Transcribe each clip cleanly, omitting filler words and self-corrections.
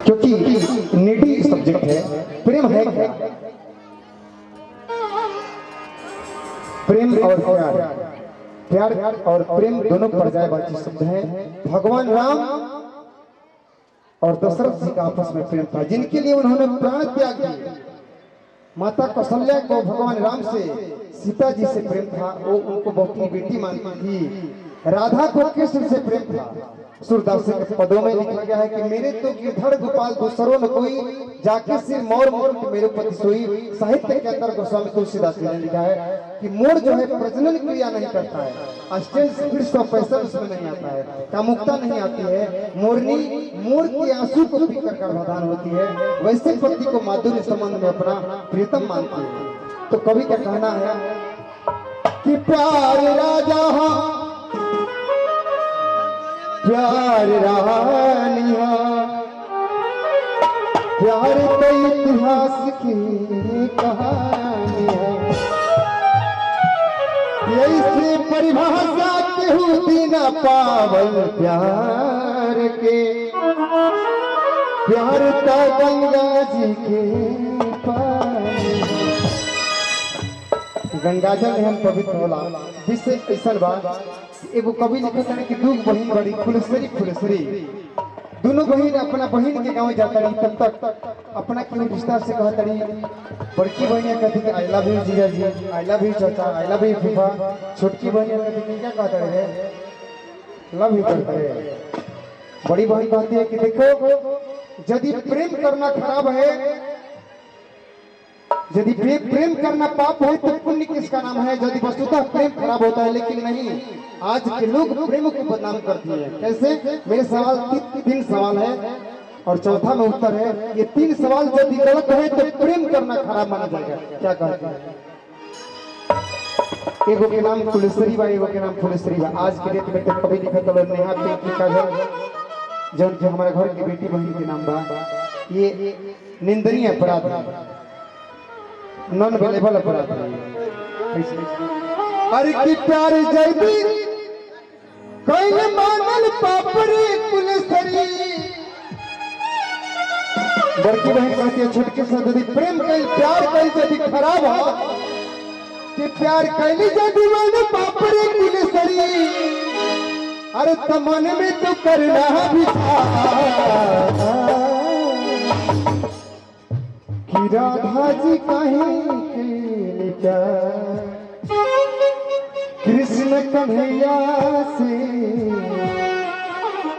क्योंकि needy subject है। प्रेम है क्या? प्रेम और प्यार, प्यार और प्रेम दोनों पर्यायवाची शब्द हैं। भगवान राम और दशरथ जी का आपस में प्रेम था, जिनके लिए उन्होंने प्राण त्याग दिए। माता कौशल्या को भगवान राम से, सीता जी से प्रेम था, वो उनको अपनी बेटी मानती थी। राधा को कृष्ण से प्रेम था। सूरदास के पदों में लिखा गया है कि मेरे तो गिरधर गोपाल दूसरों न कोई, जाके सिर मोर मोर मेरे पति सोई। साहित्य के अंदर गोस्वामी तुलसीदास ने लिखा है कि मोर जो है प्रजनन क्रिया नहीं करता है, पैसा उसमें नहीं आता है, कामुकता नहीं आती है। मोरनी मोर के आंसू को पीकर गर्भाधान होती है, वैसे पति को माधुर्य संबंध में अपना प्रियतम मानती है। तो कवि का कहना है कि प्यार राजा प्यार रानिया, प्यार के इतिहास की कहानियां, ऐसी परिभाषा केहू बिना पावल प्यार के। प्यार का गंगा जी के पानी, गंगाजल एहन पवित्र होला। विशेष ऐसा बात एगो कवि लिखता है कि दू बहन बड़ी फुलेश्वरी फुलेश्वरी, दोनों बहन अपना बहन के गांव जाता रही, तब तक अपना क्यों रिश्ता से कहता रही। बड़की बहनिया कहती कि आई लव यू जीजा जी, आई लव यू चाचा, आई लव यू फूफा। छोटकी बहनिया कहती कि क्या कहता रहे, लव यू कहता रहे। बड़ी बहन कहती है कि देखो यदि प्रेम करना खराब है, यदि प्रेम करना पाप है तो पुण्य किसका नाम है? यदि वस्तुतः प्रेम खराब होता है, लेकिन नहीं, आज के लोग प्रेम को बदनाम करती है। कैसे? मेरे सवाल तीन सवाल है और चौथा में उत्तर है। ये तीन सवाल यदि गलत है तो प्रेम करना खराब माना जाएगा। क्या कहते हैं? एगो के नाम फुलेश्वरी बा, एगो के नाम फुलेश्वरी बा। आज के डेट में तो कभी लिखा तो नेहा पिंकी का घर, जो हमारे घर की बेटी बहन के नाम बा, ये निंदनीय अपराध है, नॉन अवेलेबल अपराध है। अरे की प्यार जैदी कोई मानल पापड़ी फुलेश्वरी। बड़की बहन कहती है छोटके से यदि प्रेम कैल प्यार कैल यदि खराब हो कि प्यार कैली यदि माने पापड़ी फुलेश्वरी। अरे तमन में तो करना विचार कि राधा जी कहीं के कृष्ण कन्हैया से,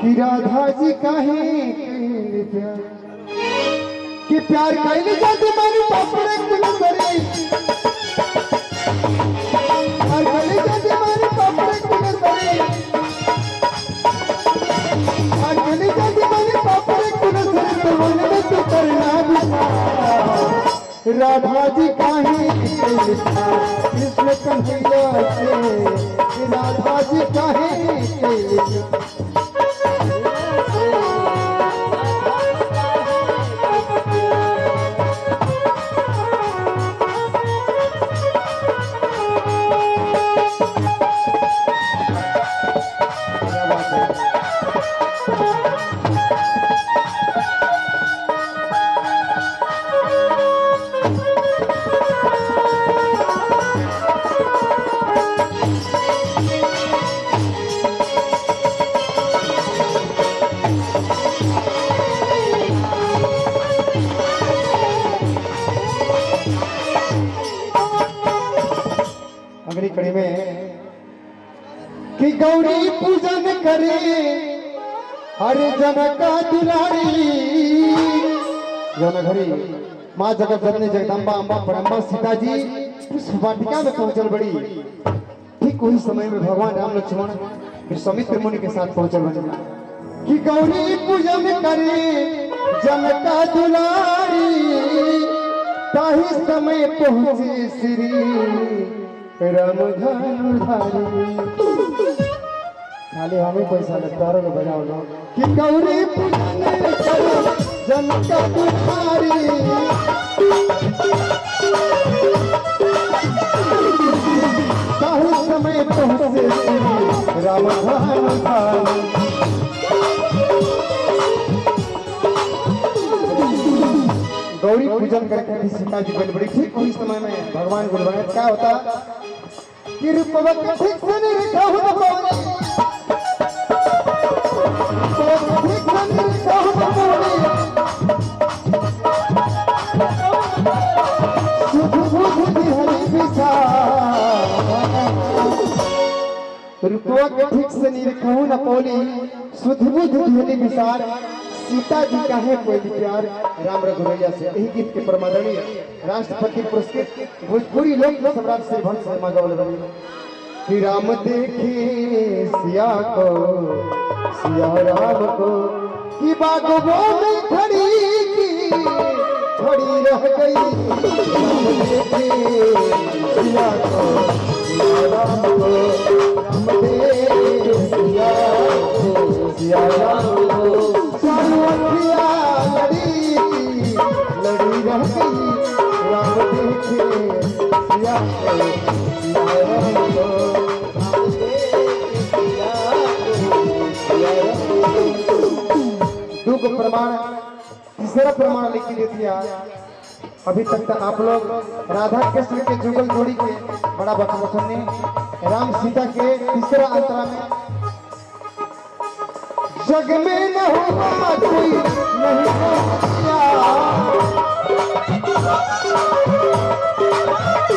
कि राधा जी कहीं के प्यार कि प्यार कैली जाती मानी पापड़े फुलेश्वरी। प्यार कैली जाती मानी पापड़े फुलेश्वरी, प्यार कैली जाती मानी पापड़े फुलेश्वरी। तो मन में तो करना विचार राधा जी काहे कृष्ण कन्हैया से, राधा जी काहे अगली कड़ी में कि गौरी पूजन करे हरे जनका दुलारी। जनघरी माँ जगत जननी जगदम्बा अम्बा परम्बा सीता जी उस वाटिका में पहुंचल बड़ी। ठीक वही समय में भगवान राम लक्ष्मण फिर सौमित्र मुनि के साथ पहुंचल बड़ी कि गौरी पूजन करे जनका दुलारी। ताही समय पहुंचे श्री राम धनुधारी। खाली हमें पैसा लगता है बजाओ लोग कि गौरी पूजन करो जनका दुलारी। ताही समय पहुंचे राम धनुधारी। गौरी पूजन करके थी सीता जी बड़ी ठीक हुई समय में भगवान गुरुवार क्या होता कि रूपवा के ठीक से नहीं रखा हो पावनी ठीक से नहीं रखा हो पावनी सुध बुद्धि हरि रूपवा के ठीक से नहीं रखा हो न पावनी सुध बुद्धि हरि विचार सीता जी का है कोई प्यार राम रघुवैया से। यही गीत के परमादरणीय राष्ट्रपति पुरस्कृत भोजपुरी लोक सम्राट श्री भट्ट शर्मा गौल बनी कि राम देखे सिया को सिया राम को कि बागों में खड़ी की खड़ी रह गई राम देखे सिया को सिया राम को राम देखे सिया राम को लड़ी रह गई राम देखे सिया दुख प्रमाण तीसरा प्रमाण लिख दे दिया। अभी तक तो आप लोग राधा कृष्ण के जुगल जोड़ी के बड़ा बखान ने राम सीता के तीसरा अंतरा में जग में न होगा कोई नहीं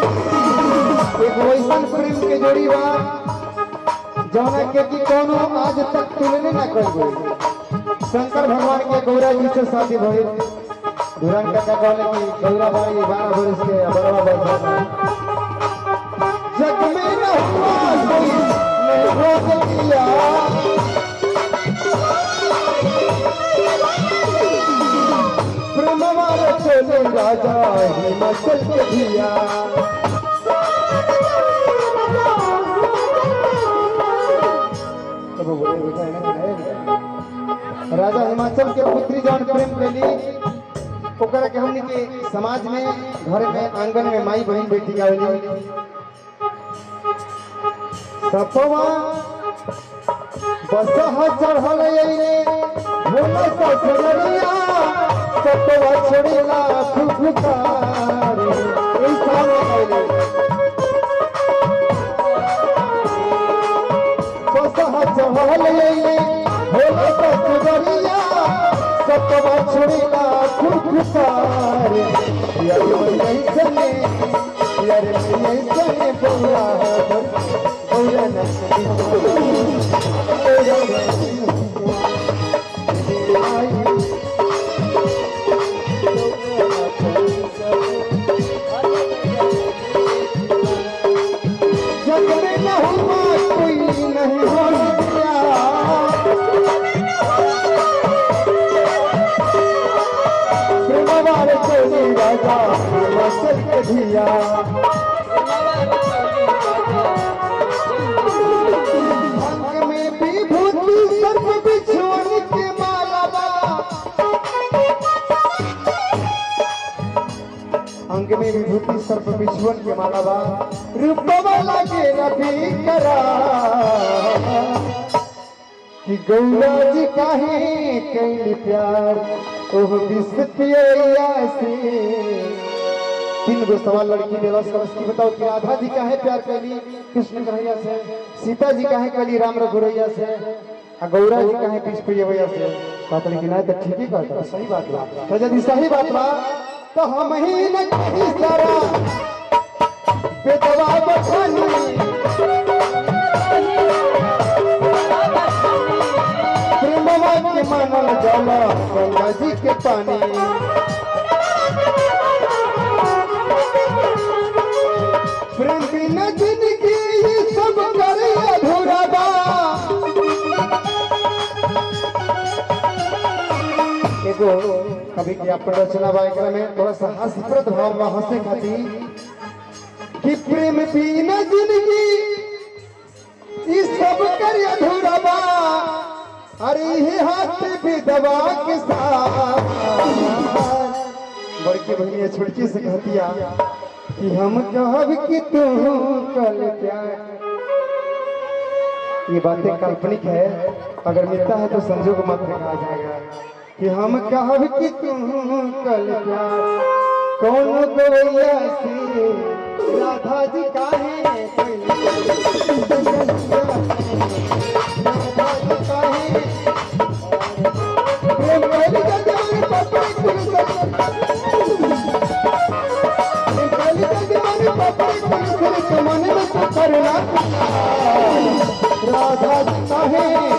एक वैसन प्रेम के जोड़ी बा जौना के कि कोनो आज तक तुलने न कर गई। शंकर भगवान के गौरा जी से शादी भइल धुरन काका कहले कि गौरा बाई 12 वर्ष के बड़वा बच्चा जग में न हुआ कोई नहीं हो सकिया प्रेमवार चले राजा हिमाचल के धिया राजा हिमाचल के पुत्री जौन प्रेम कैली ओकरा के हमनी के समाज में घर में आंगन में माई बहन बेटी गावेली सपवा बसहा चढ़ल अइले भोला ससुरिया सपवा छोड़ेला फुफकार ई सामने आइले बसहा चढ़ल अइले भोला ससुरिया सपवा छोड़ेला फुफकार यार मैं सने बोला बोला न धिया अंग में विभूति सर्प बिछुअन के माला अंग में विभूति सर्प बिछुअन के माला बा रूपवा लागे रवि करा कि गौरा जी काहे कैली प्यार ओह बिस्तिया से। 3 गो सवाल लड़की देवस की बताओ कि राधा जी काहे प्यार कैली कृष्ण कन्हैया से, सीता जी काहे कैली राम रघुवैया से, आ गौरा जी काहे कृष्ण प्रियवैया से। बात लेकिन है तो ठीक ही कहता सही बात बा। तो यदि सही बात बा तो हम ही न कहीं सारा बेदवा बखानी प्रेमवा के मानल जाला गंगा जी के पानी प्रेम बिना जिंदगी सब करे अधूरा बा। एगो कभी की अपन रचना बा एकरा में थोड़ा सा हास्यप्रद भाव बा हंसे खातिर कि प्रेम बिना जिंदगी ई सब करे अधूरा बा। अरे ये हाथ भी दबा के साथ बड़की बहनी छोटकी से कहतिया कि हम कहब कि तू कल प्यार। ये बातें काल्पनिक है, अगर मिलता है तो संजोग मत कहा जाएगा। कि हम कहब कि तू कल प्यार कौन गोया से राधा जी काहे राधा जी काहे